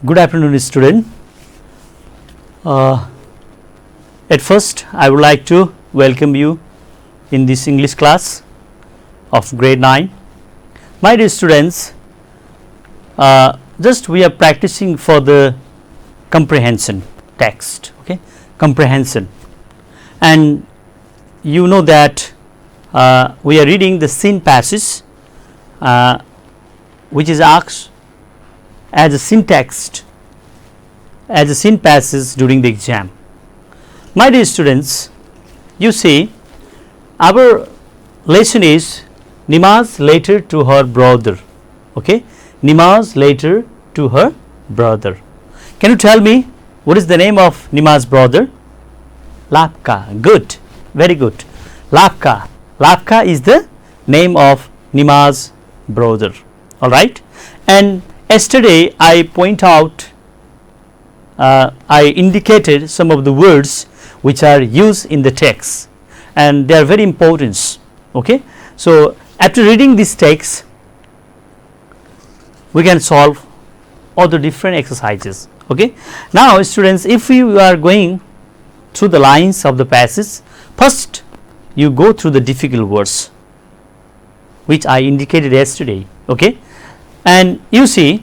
Good afternoon, student. At first, I would like to welcome you in this English class of grade 9. My dear students, just we are practicing for the comprehension text, okay, comprehension, and you know that we are reading the scene passage which is asked as a syntax, as a scene passage during the exam. My dear students, you see our lesson is Nima's letter to her brother, okay, Nima's letter to her brother. Can you tell me what is the name of Nima's brother? Lapka. Good, very good. Lapka. Lapka is the name of Nima's brother. All right. And yesterday I point out, I indicated some of the words which are used in the text, and they are very important. Okay. So after reading this text, we can solve all the different exercises. Okay. Now students, if you are going through the lines of the passage, first you go through the difficult words which I indicated yesterday. Okay. And you see,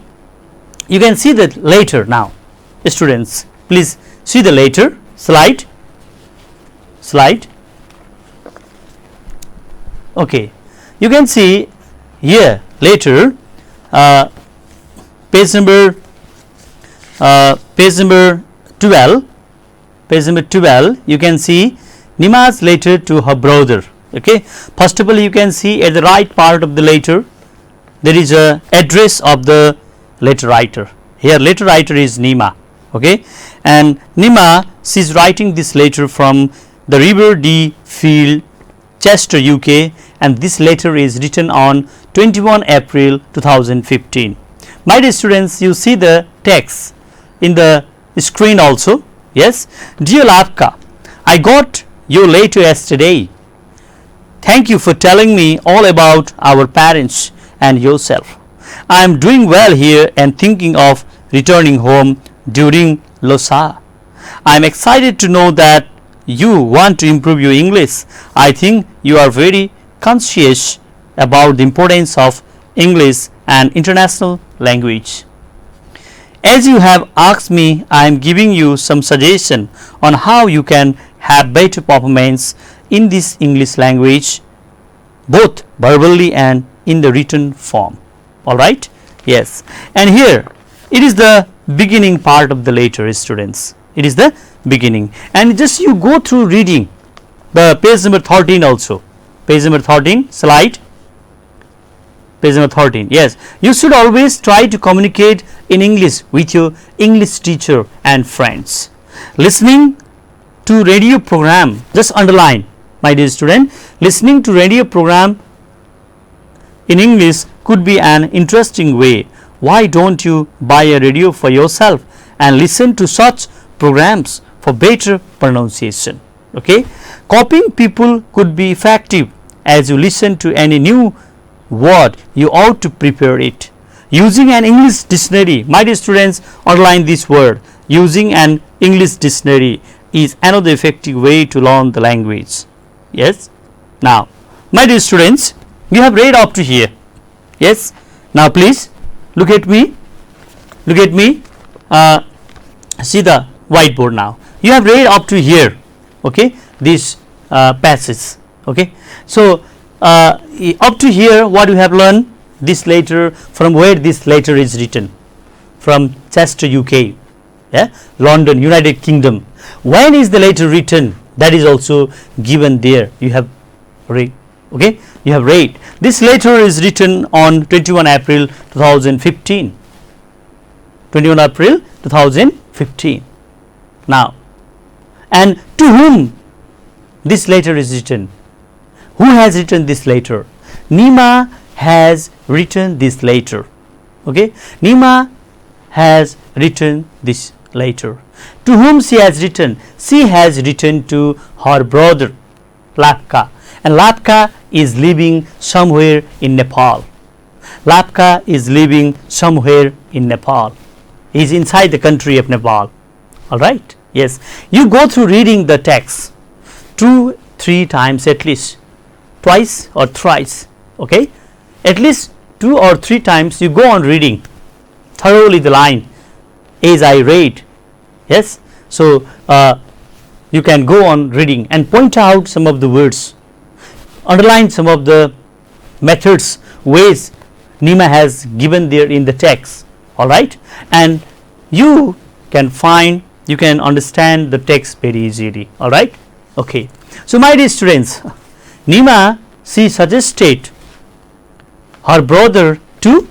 you can see the later now. Students, please see the later slide. Okay, you can see here later, page number 12. Page number 12. You can see Nima's letter to her brother. Okay, first of all, you can see at the right part of the letter there is a address of the letter writer. Here letter writer is Nima, okay, and Nima, she is writing this letter from the River Dee Field, Chester, UK, and this letter is written on 21 April 2015. My dear students, you see the text in the screen also. Yes, dear Lapka, I got your letter yesterday. Thank you for telling me all about our parents and yourself. I am doing well here and thinking of returning home during Losar. I am excited to know that you want to improve your English. I think you are very conscious about the importance of English and international language. As you have asked me, I am giving you some suggestion on how you can have better performance in this English language, both verbally and in the written form. All right. Yes, and here it is the beginning part of the letter, students. It is the beginning, and just you go through reading the page number 13 also. Page number 13 slide. Page number 13. Yes, you should always try to communicate in English with your English teacher and friends. Listening to radio program, just underline, my dear student, listening to radio program in English could be an interesting way. Why don't you buy a radio for yourself and listen to such programs for better pronunciation? Okay, copying people could be effective. As you listen to any new word, you ought to prepare it using an English dictionary. My dear students, underline this word. Using an English dictionary is another effective way to learn the language. Yes. Now, my dear students, you have read up to here. Yes. Now please look at me. Look at me. See the whiteboard now. You have read up to here. Okay. This passage. Okay. So up to here, what you have learned? This letter, from where this letter is written? From Chester, UK. Yeah. London, United Kingdom. When is the letter written? That is also given there. You have read. Okay, you have read. This letter is written on 21 April 2015. 21 April 2015. Now, and to whom this letter is written? Who has written this letter? Nima has written this letter. Okay, Nima has written this letter. To whom she has written? She has written to her brother Lapka, and Lapka is living somewhere in Nepal. Lapka is living somewhere in Nepal. he is inside the country of Nepal. All right. Yes, you go through reading the text 2-3 times at least, twice or thrice. Okay, at least 2 or 3 times you go on reading thoroughly the line as I read. Yes, so you can go on reading and point out some of the words, underline some of the methods, ways Nima has given there in the text. All right, and you can find, you can understand the text very easily. All right. Okay, so my dear students, Nima, she suggested her brother to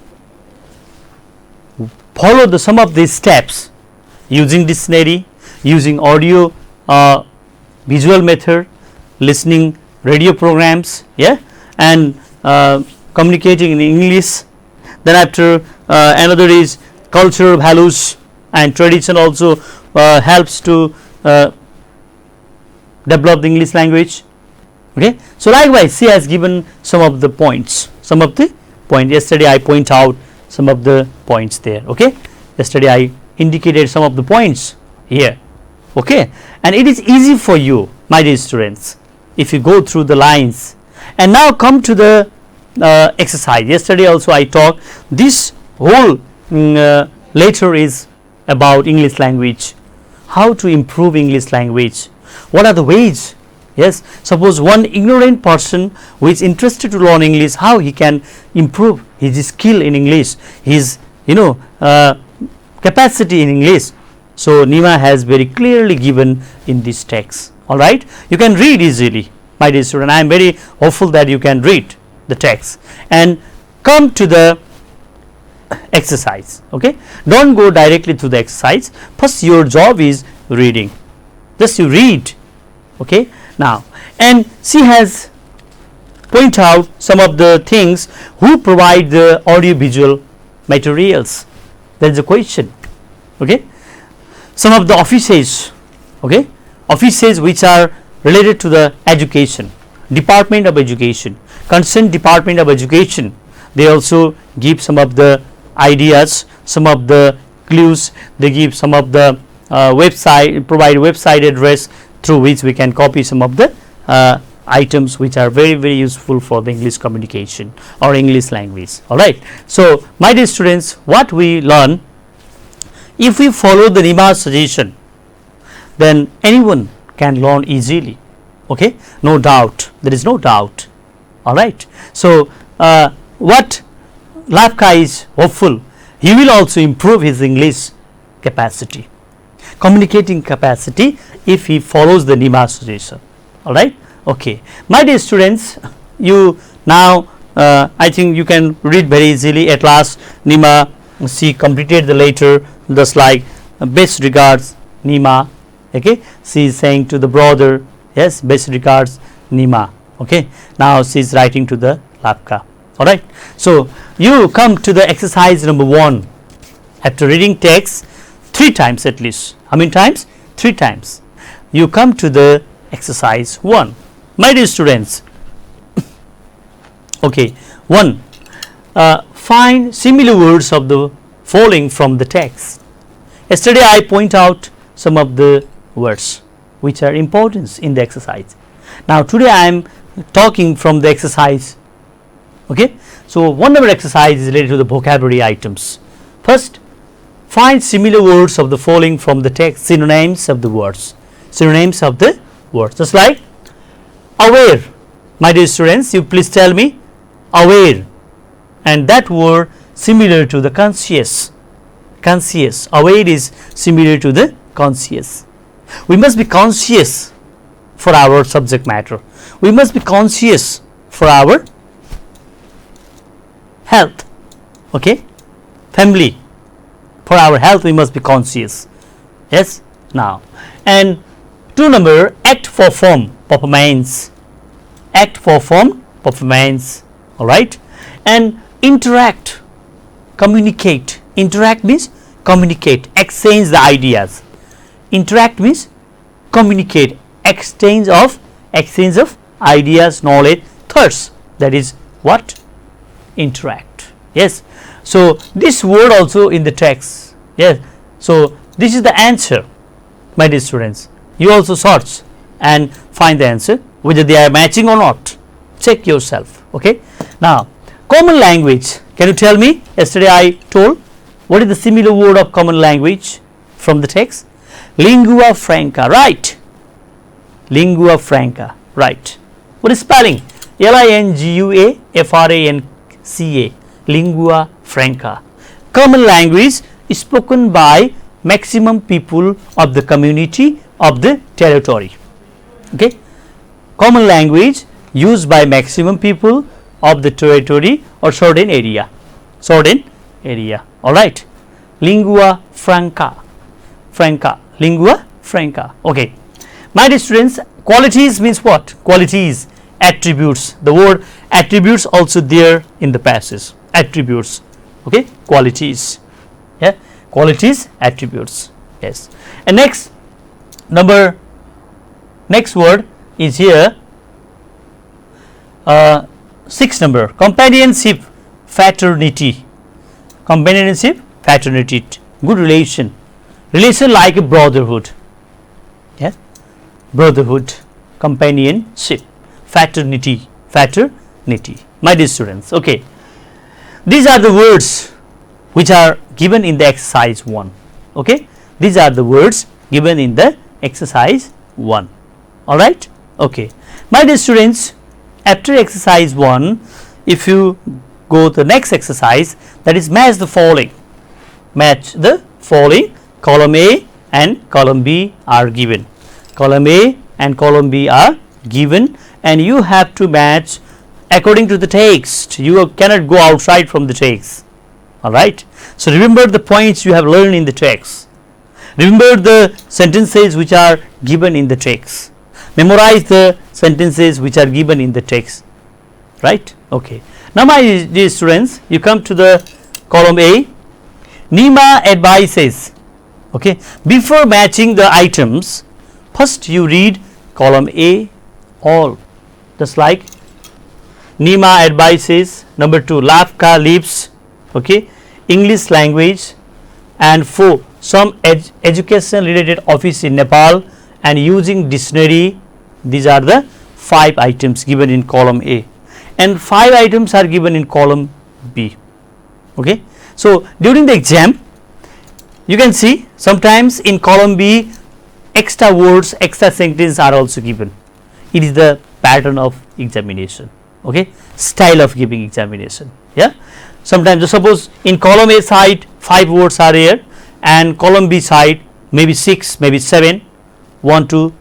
follow the some of these steps using dictionary, using audio visual method, listening radio programs, yeah, and communicating in English. Then after another is culture, values and tradition also helps to develop the English language. Okay, so likewise she has given some of the points, yesterday I point out some of the points there. Okay, yesterday I indicated some of the points here. Okay, and it is easy for you, my dear students, if you go through the lines. And now come to the exercise. Yesterday also I talked, this whole lecture is about English language, how to improve English language, what are the ways. Yes, suppose one ignorant person who is interested to learn English, how he can improve his skill in English, his capacity in English. So Nima has very clearly given in this text. All right, you can read easily, my dear student. I am very hopeful that you can read the text and come to the exercise. Okay, don't go directly to the exercise. First your job is reading, just you read. Okay, now, and she has point out some of the things who provide the audio visual materials. There is a question. Okay, some of the offices, okay, offices which are related to the education, Department of Education, concerned Department of Education, they also give some of the ideas, some of the clues, they give some of the website, provide website address through which we can copy some of the items which are very, very useful for the English communication or English language. All right. So my dear students, what we learn, if we follow the Nima's suggestion, then anyone can learn easily. Okay, no doubt, there is no doubt. All right. So what Lapka is hopeful, he will also improve his English capacity, communicating capacity, if he follows the Nima suggestion. All right. Okay, my dear students, you now I think you can read very easily. At last Nima, she completed the letter, just like best regards Nima. Okay, she is saying to the brother, yes, best regards Nima. Okay, now she is writing to the Lapka. All right. So you come to the exercise number 1. After reading text 3 times at least. How many times? 3 times. You come to the exercise 1. My dear students, okay, 1. Find similar words of the following from the text. Yesterday I point out some of the words which are important in the exercise. Now today I am talking from the exercise. Okay, so 1 number exercise is related to the vocabulary items. First, find similar words of the following from the text, synonyms of the words, synonyms of the words, just like aware. My dear students, you please tell me aware, and that word similar to the conscious. Conscious, aware is similar to the conscious. We must be conscious for our subject matter. We must be conscious for our health. Okay, family, for our health we must be conscious. Yes. Now, and 2 number, act for form, performance. Act for form, performance. All right. And interact, communicate. Interact means communicate, exchange the ideas. Interact means communicate, exchange of ideas, knowledge, thoughts. That is what? Interact. Yes. So this word also in the text, yes, So, this is the answer, my dear students. You also search and find the answer whether they are matching or not. Check yourself. Okay. Now, common language. Can you tell me? Yesterday I told what is the similar word of common language from the text? Lingua franca, right? Lingua franca, right? What is spelling? LINGUA FRANCA. Lingua franca. Common language is spoken by maximum people of the community of the territory. Okay. Common language used by maximum people of the territory or certain area. All right. Lingua franca. Lingua franca. Okay. My dear students, qualities means what? Qualities, attributes. The word attributes also there in the passage. Attributes. Okay. Qualities. Yeah. Qualities, attributes. Yes. And next word is here. 6 number, companionship, fraternity. Companionship, fraternity, good relation like a brotherhood. Yeah, brotherhood, companionship, fraternity. My dear students, okay, these are the words which are given in the exercise 1. Okay, these are the words given in the exercise 1. All right. Okay, my dear students, after exercise 1, if you go to the next exercise, that is match the following. Match the following. Column A and column B are given. Column A and column B are given, and you have to match according to the text. You cannot go outside from the text. All right. So remember the points you have learned in the text. Remember the sentences which are given in the text. Memorize the sentences which are given in the text. Right. Okay. Now, my dear students, you come to the column A. Nima advises. Okay. Before matching the items, first you read column A all, just like Nima advises. Number 2, Lavka leaves. Okay. English language. And 4, some education related office in Nepal and using dictionary. These are the 5 items given in column A, and 5 items are given in column B. Okay. So during the exam, you can see sometimes in column B extra words, extra sentences are also given. It is the pattern of examination. Okay, style of giving examination. Yeah, sometimes suppose in column A side 5 words are here, and column B side maybe 6, maybe 7, 1, 2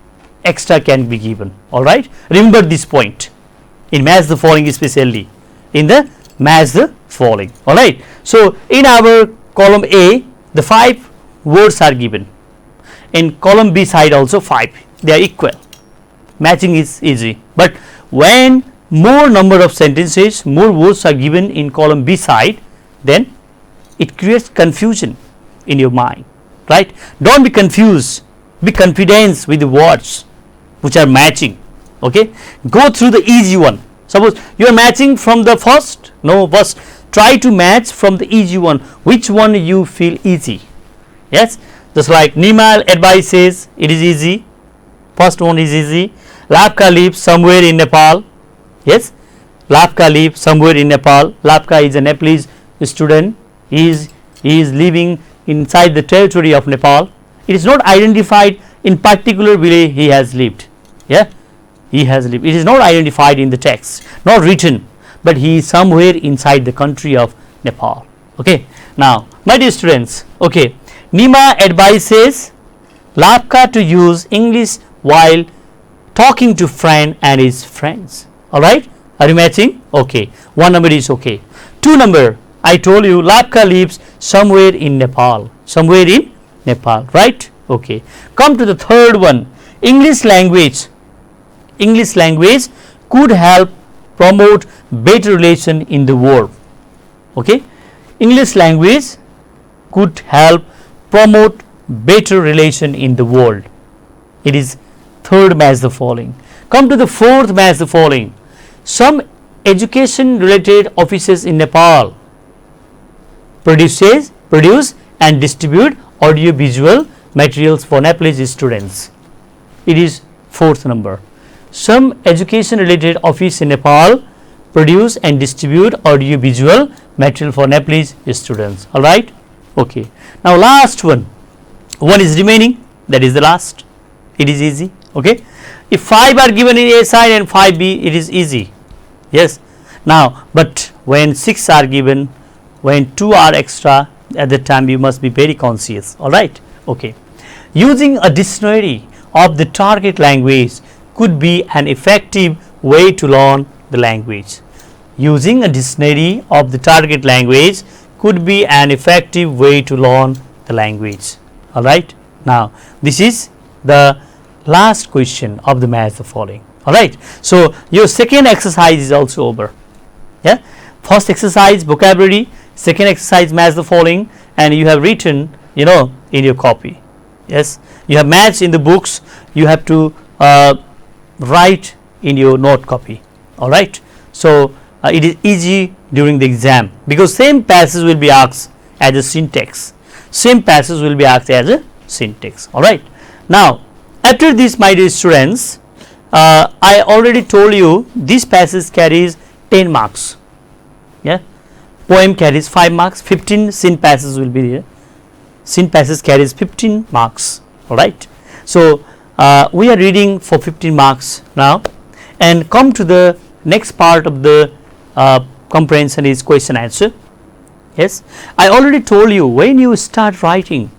extra can be given. All right, remember this point in match the following, especially in the match the following. All right. So in our column A, the 5 words are given. In column B side also 5, they are equal. Matching is easy, but when more number of sentences, more words are given in column B side, then it creates confusion in your mind. Right. Don't be confused, be confident with the words which are matching. Okay, go through the easy one. Suppose you are matching from the first, first try to match from the easy one, which one you feel easy. Yes, just like Nima advises, it is easy, first one is easy. Lavka lives somewhere in Nepal. Yes, Lavka lives somewhere in Nepal. Lavka is a Nepalese student. He is living inside the territory of Nepal. It is not identified in particular way he has lived. Yeah, he has lived. It is not identified in the text, not written, but he is somewhere inside the country of Nepal. Okay. Now, my dear students, okay, Nima advises Lavka to use English while talking to friend and his friends. All right. Are you matching? Okay. 1 number is okay. 2 number, I told you Lavka lives somewhere in Nepal. Somewhere in Nepal. Right. Okay. Come to the third one. English language. English language could help promote better relation in the world. Okay. English language could help promote better relation in the world. It is third match the following. Come to the fourth match the following. Some education related offices in Nepal produce and distribute audio visual materials for Nepalese students. It is 4th number. Some education related office in Nepal produce and distribute audio visual material for Nepalese students. Alright. Okay. Now last one is remaining, that is the last. It is easy. Okay. If 5 are given in A side and 5B, it is easy. Yes. Now but when 6 are given, when 2 are extra, at that time you must be very conscious. Alright. Okay. Using a dictionary of the target language could be an effective way to learn the language. Using a dictionary of the target language could be an effective way to learn the language. Alright. Now this is the last question of the match the following. Alright. So your second exercise is also over. Yeah. First exercise vocabulary, second exercise match the following, and you have written in your copy. Yes, you have matched in the books, you have to write in your note copy. Alright. So it is easy during the exam because same passage will be asked as a syntax. Same passage will be asked as a syntax. Alright. Now after this, my dear students, I already told you this passage carries 10 marks. Yeah, poem carries 5 marks, 15 syn passage will be there. Syn passage carries 15 marks. Alright. So we are reading for 15 marks now, and come to the next part of the comprehension is question answer. Yes, I already told you when you start writing,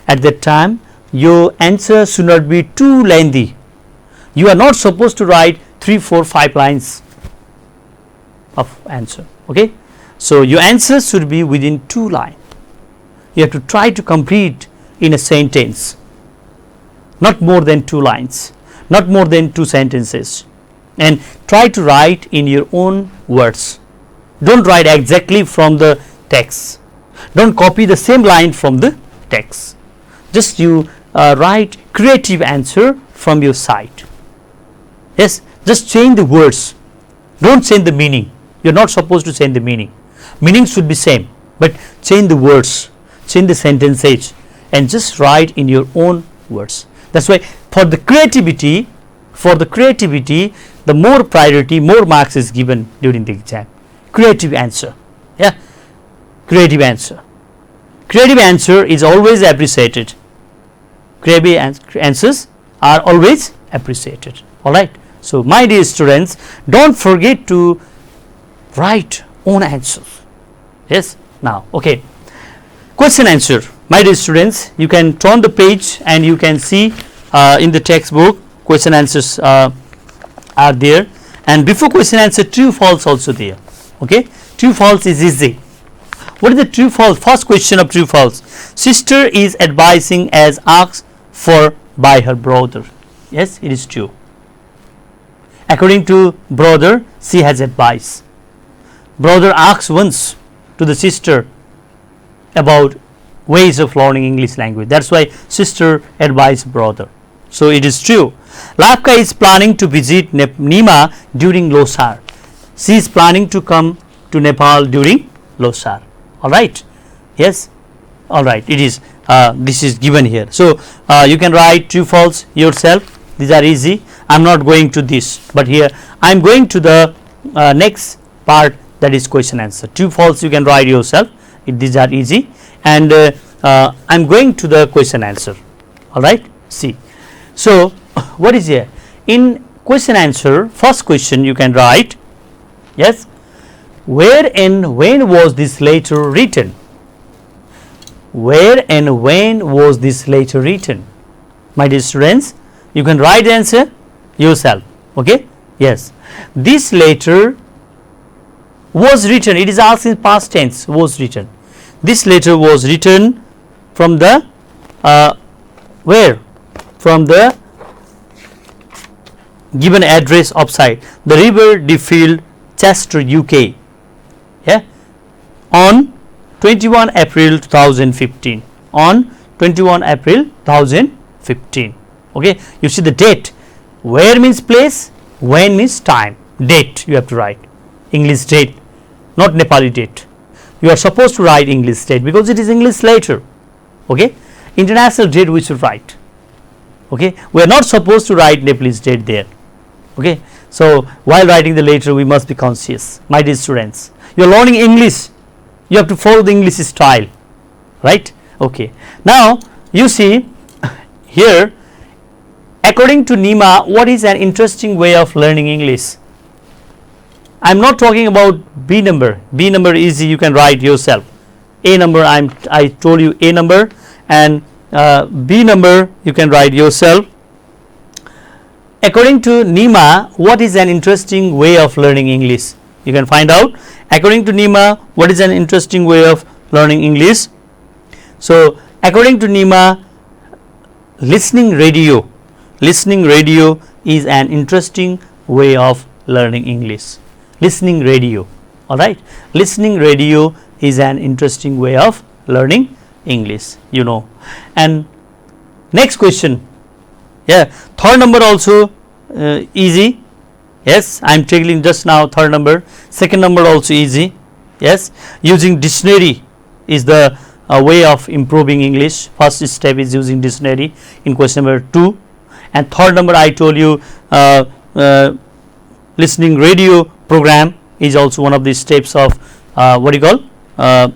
at that time your answer should not be too lengthy. You are not supposed to write 3, 4, 5 lines of answer. Okay. So your answer should be within 2 lines. You have to try to complete in a sentence, not more than 2 lines, not more than 2 sentences, and try to write in your own words. Don't write exactly from the text. Don't copy the same line from the text. Just you write creative answer from your side. Yes, just change the words. Don't change the meaning. You are not supposed to change the meaning. Meaning should be same, but change the words, change the sentences, and just write in your own words. That's why for the creativity, the more priority, more marks is given during the exam. Creative answer. Yeah, creative answer. Creative answer is always appreciated. Creative answers are always appreciated. Alright. So my dear students, don't forget to write own answers. Yes. Now okay, question answer. My dear students, you can turn the page and you can see in the textbook question answers are there, and before question answer true false also there. Okay, true false is easy. What is the true false? First question of true false: sister is advising as asked for by her brother. Yes, it is true. According to brother, she has advice. Brother asks once to the sister about ways of learning English language. That's why sister advised brother. So it is true. Lavka is planning to visit Nima during Losar. She is planning to come to Nepal during Losar. Alright. Yes. Alright. It is this is given here. So you can write true false yourself. These are easy. I am not going to this, but here I am going to the next part, that is question answer. True false you can write yourself. These are easy, and I am going to the question answer. Alright. See. So what is here in question answer? First question you can write, yes, where and when was this letter written? Where and when was this letter written? My dear students, you can write the answer yourself. Okay. Yes, this letter was written. It is asked in past tense. Was written. This letter was written from the where? From the given address upside the river Deerfield, Chester, UK. Yeah, on 21 April 2015. On 21 April 2015. Okay, you see the date. Where means place, when means time. Date you have to write. English date, not Nepali date. You are supposed to write English date because it is English letter. Okay, international date we should write. Okay, we are not supposed to write Nepalese date there. Okay, so while writing the letter we must be conscious, my dear students. You are learning English, you have to follow the English style, right? Okay, now you see here, according to Nima, what is an interesting way of learning English? I am not talking about B number. B number easy, you can write yourself. A number, I told you A number, and B number you can write yourself. According to Nima, what is an interesting way of learning English? You can find out. According to Nima, what is an interesting way of learning English? So according to Nima, listening radio is an interesting way of learning English. Listening radio, all right. Listening radio is an interesting way of learning English, you know. And next question, yeah, third number also easy. Yes, I am taking just now third number. Second number also easy. Yes, using dictionary is the way of improving English. First step is using dictionary in question number 2, and third number I told you listening radio program is also one of the steps of what you call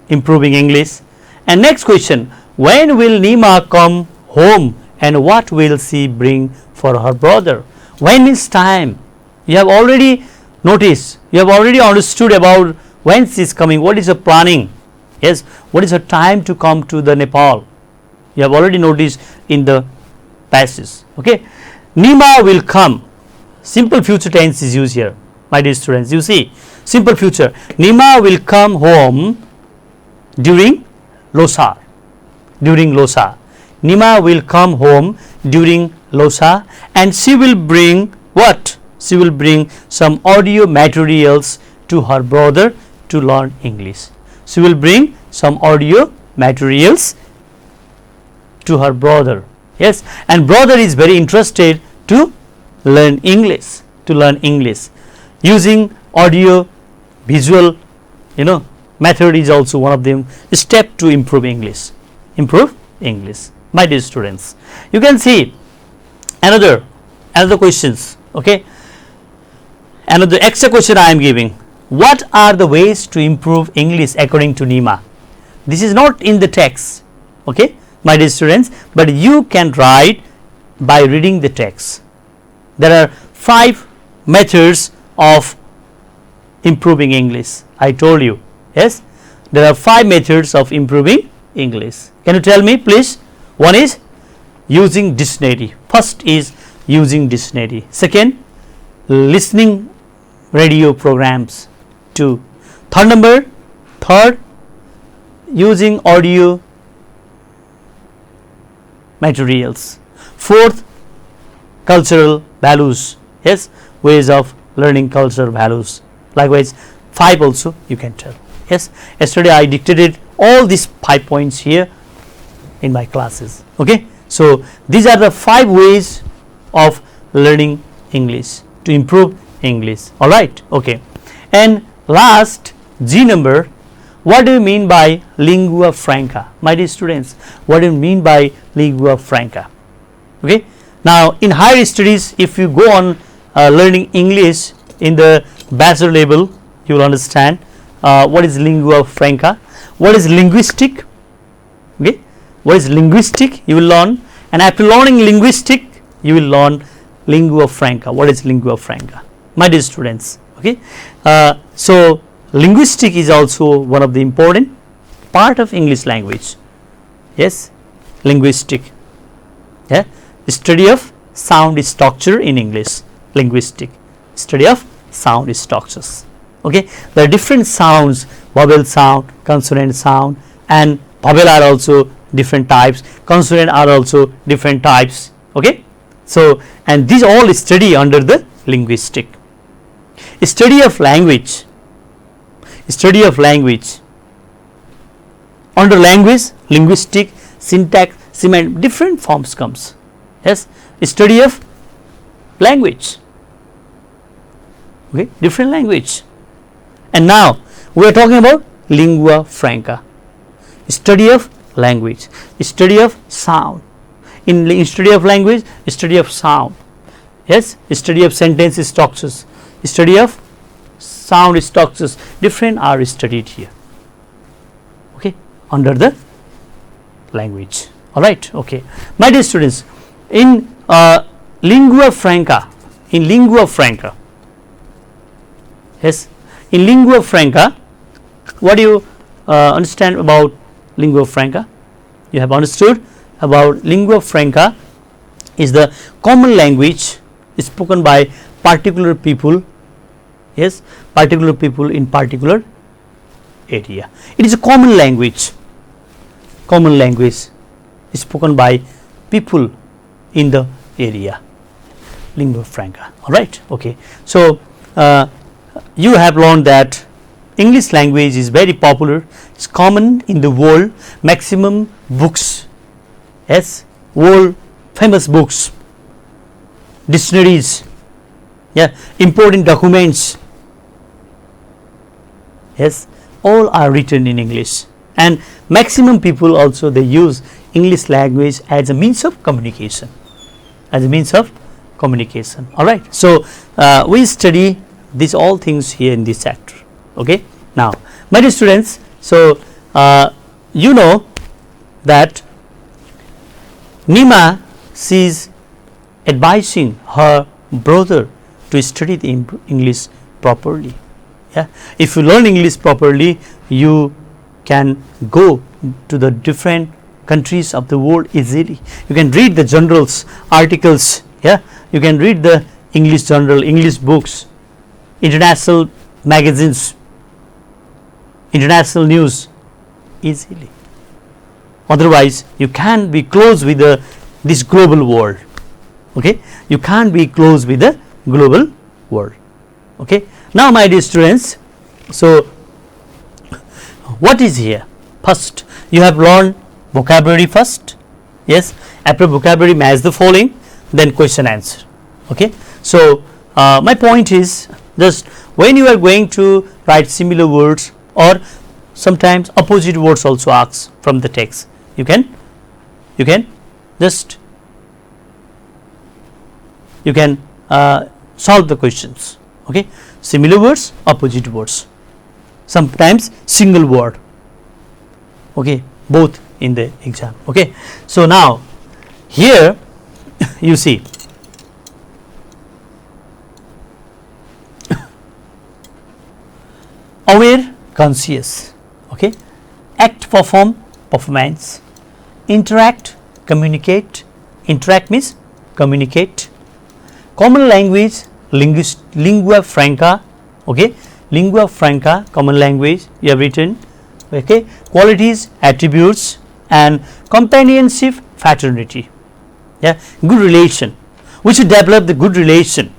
improving English. And next question, when will Nima come home and what will she bring for her brother? When is time? You have already noticed, you have already understood about when she is coming, what is her planning. Yes, what is her time to come to the Nepal? You have already noticed in the passage. Okay, Nima will come. Simple future tense is used here, my dear students. You see, simple future. Nima will come home during Losar. During Losar, Nima will come home during Losar, and she will bring what? She will bring some audio materials to her brother to learn English. She will bring some audio materials to her brother. Yes, and brother is very interested to learn English. Using audio visual, you know, method is also one of them step to improve English. My dear students, you can see another questions. Okay, another extra question I am giving. What are the ways to improve English according to Nima? This is not in the text, okay, my dear students, but you can write by reading the text. There are 5 methods of improving English. I told you, yes, there are 5 methods of improving English. Can you tell me please? One is using dictionary. First is using dictionary. Second, listening radio programs. 2. Third, using audio materials. 4th, cultural values. Yes, ways of learning cultural values. Likewise 5 also you can tell. Yes, yesterday I dictated all these 5 points here in my classes. Okay, so these are the 5 ways of learning English to improve English. All right, okay. And last, G number, what do you mean by lingua franca? My dear students, what do you mean by lingua franca? Okay, now in higher studies, if you go on learning English in the bachelor level, you will understand what is lingua franca, what is linguistic. Okay, what is linguistic you will learn, and after learning linguistic you will learn lingua franca. What is lingua franca, my dear students? Okay, so linguistic is also one of the important part of English language. Yes, linguistic, yeah, study of sound structure in English. Linguistic, study of sound structures. Okay, there are different sounds, vowel sound, consonant sound, and vowel are also different types, consonant are also different types. Okay, so and these all study under the linguistic. Study of language, under language, linguistic, syntax, semantic, different forms comes. Yes, study of language. Okay, different language. And now we are talking about lingua franca, study of language. Study of sound. In study of language, study of sound. Yes, study of sentence structures, study of sound structures, different are studied here, okay, under the language. All right, okay, my dear students, in lingua franca, yes, in lingua franca, what do you understand about lingua franca? You have understood about lingua franca is the common language spoken by particular people, yes, particular people in particular area. It is a common language spoken by people in the area, lingua franca. All right, okay. So you have learned that English language is very popular, it's common in the world, maximum books, yes, world famous books, dictionaries, yeah, important documents, yes, all are written in English, and maximum people also they use English language as a means of communication, all right. So we study these all things here in this chapter, okay. Now my dear students, so you know that Nima, she is advising her brother to study the English properly. Yeah, if you learn English properly, you can go to the different countries of the world easily. You can read the journals, articles. Yeah, you can read the English journal, English books, international magazines, international news easily. Otherwise, you can't be close with this global world. Okay, you can't be close with the global world. Okay. Now, my dear students, so what is here? First, you have learned vocabulary first. Yes, after vocabulary, match the following, then question answer. Okay. So my point is, just when you are going to write similar words or sometimes opposite words also asked from the text, you can just solve the questions. Okay, similar words, opposite words, sometimes single word. Okay, both in the exam. Okay, so now here you see aware, conscious. Okay, act, perform, performance, interact, communicate. Interact means communicate. Common language, lingua franca. Okay, lingua franca, common language you have written. Okay, qualities, attributes, and companionship, fraternity. Yeah, good relation. We should develop the good relation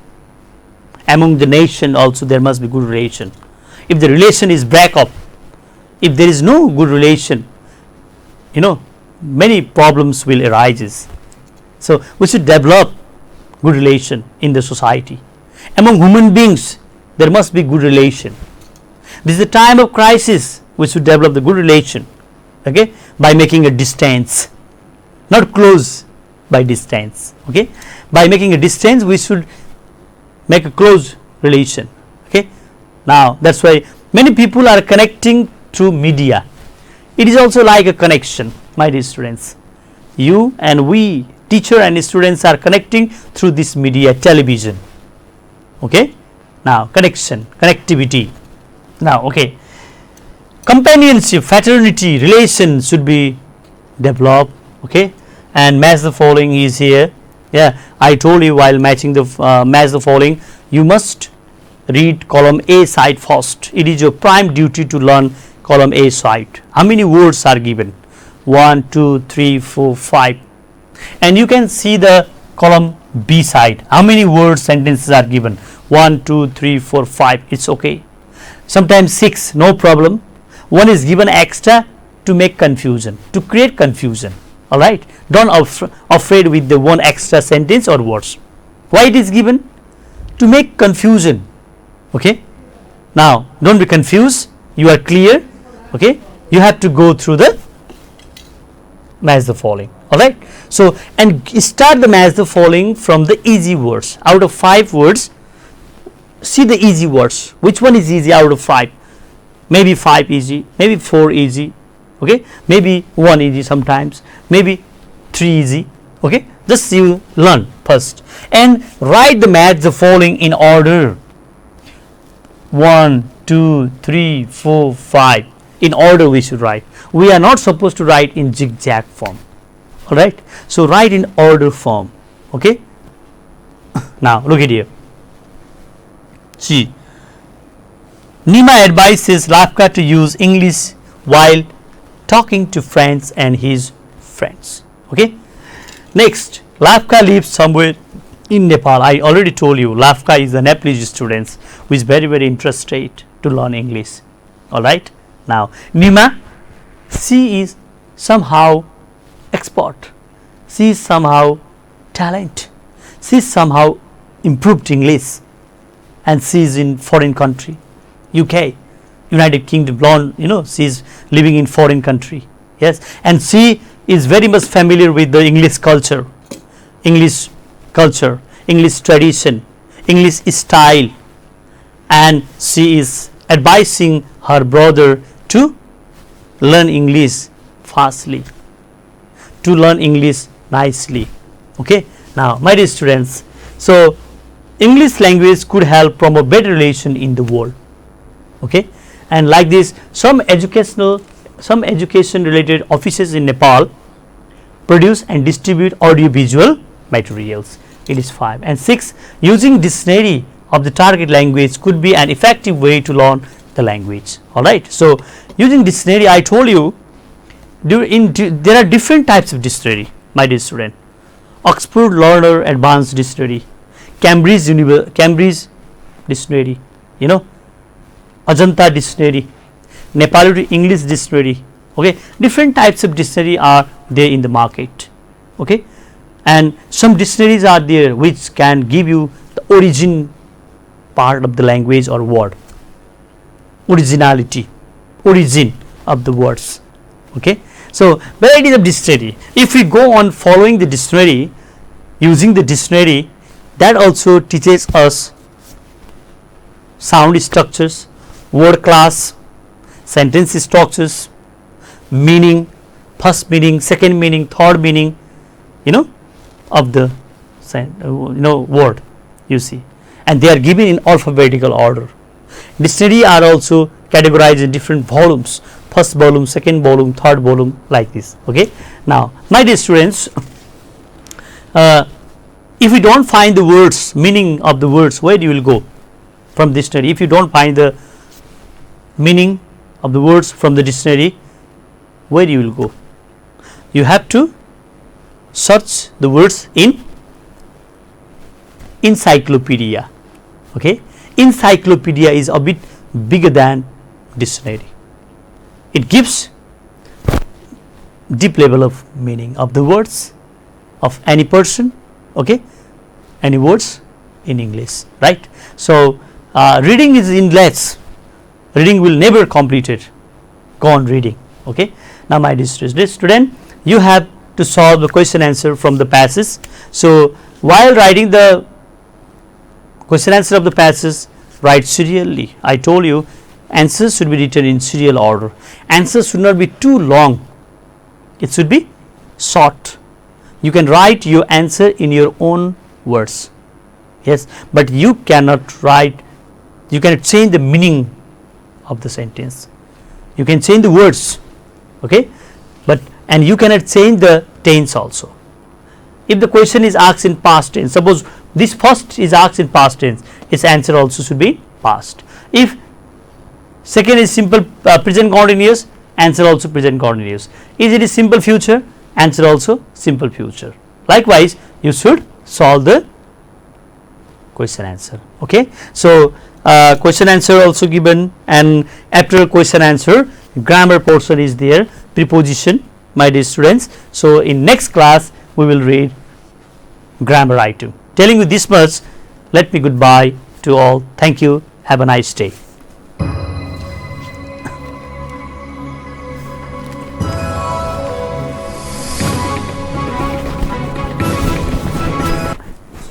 among the nation. Also, there must be good relation. If the relation is break up, if there is no good relation, many problems will arise. So we should develop good relation in the society. Among human beings, there must be good relation. This is the time of crisis. We should develop the good relation. Okay, by making a distance, not close, by distance. Okay, by making a distance, we should make a close relation. Okay, now that's why many people are connecting through media. It is also like a connection, my dear students. You and we, teacher and students, are connecting through this media, television. Okay, now connection, connectivity. Now, okay, companionship, fraternity, relation should be developed. Okay, and match the following is here. Yeah, I told you while matching the match the following, you must read column A side first. It is your prime duty to learn column A side. How many words are given? 1, 2, 3, 4, 5. And you can see the column B side. How many words, sentences are given? 1, 2, 3, 4, 5. It's okay. Sometimes 6, no problem. One is given extra to make confusion, to create confusion. All right. Don't afraid with the one extra sentence or words. Why it is given? To make confusion. Okay. Now don't be confused. You are clear. Okay. You have to go through the match the following. Alright. So, and start the match the following from the easy words. Out of 5 words, see the easy words. Which one is easy out of 5? Maybe 5 easy, maybe 4 easy, okay, maybe 1 easy sometimes, maybe 3 easy, okay. Just you learn first and write the match the following in order 1, 2, 3, 4, 5 in order we should write. We are not supposed to write in zigzag form, alright. So, write in order form, okay. Now, look at here. See, Nima advises Lafka to use English while talking to friends and his friends, okay. Next, Lafka lives somewhere in Nepal. I already told you Lafka is a Nepalese student who is very interested to learn English, alright. Now, Nima, she is somehow expert, she is somehow talent, she is somehow improved English and she is in foreign country, UK, United Kingdom, she is living in foreign country, yes, and she is very much familiar with the English culture, English tradition, English style, and she is advising her brother to learn English fastly, to learn English nicely, okay. Now, my dear students, so English language could help promote better relation in the world, okay, and like this some education related offices in Nepal produce and distribute audio visual materials. It is 5 and 6. Using dictionary of the target language could be an effective way to learn the language, alright. So, using dictionary, I told you there are different types of dictionary, my dear student. Oxford Learner Advanced Dictionary, Cambridge Dictionary, Ajanta Dictionary, Nepali to English Dictionary, okay. Different types of dictionary are there in the market, okay, and some dictionaries are there which can give you the origin part of the language or word, origin of the words, okay. So, varieties of dictionary. If we go on following the dictionary, using the dictionary, that also teaches us sound structures, word class, sentence structures, meaning, first meaning, second meaning, third meaning, of the word, you see, and they are given in alphabetical order. Dictionary are also categorized in different volumes, first volume, second volume, third volume, like this, okay. Now, my dear students, if you do not find the words, meaning of the words, where you will go from dictionary? If you do not find the meaning of the words from the dictionary, where you will go? You have to search the words in encyclopedia, okay. Encyclopedia is a bit bigger than dictionary. It gives deep level of meaning of the words of any person, okay, any words in English, right. So, reading is endless, reading will never complete it, go on reading, okay. Now, my dear student, you have to solve the question answer from the passage. So, while writing the question answer of the passage, write serially. I told you answers should be written in serial order. Answers should not be too long, it should be short. You can write your answer in your own words, yes, but you cannot change the meaning of the sentence. You can change the words, okay, and you cannot change the tense also. If the question is asked in past tense, suppose this first is asked in past tense, its answer also should be past. If second is simple present continuous, answer also present continuous. If it is simple future, answer also simple future. Likewise, you should solve the question answer, okay. So, question answer also given, and after question answer grammar portion is there, preposition, my dear students. So, in next class we will read grammar item. Telling you this much, let me goodbye to all. Thank you. Have a nice day.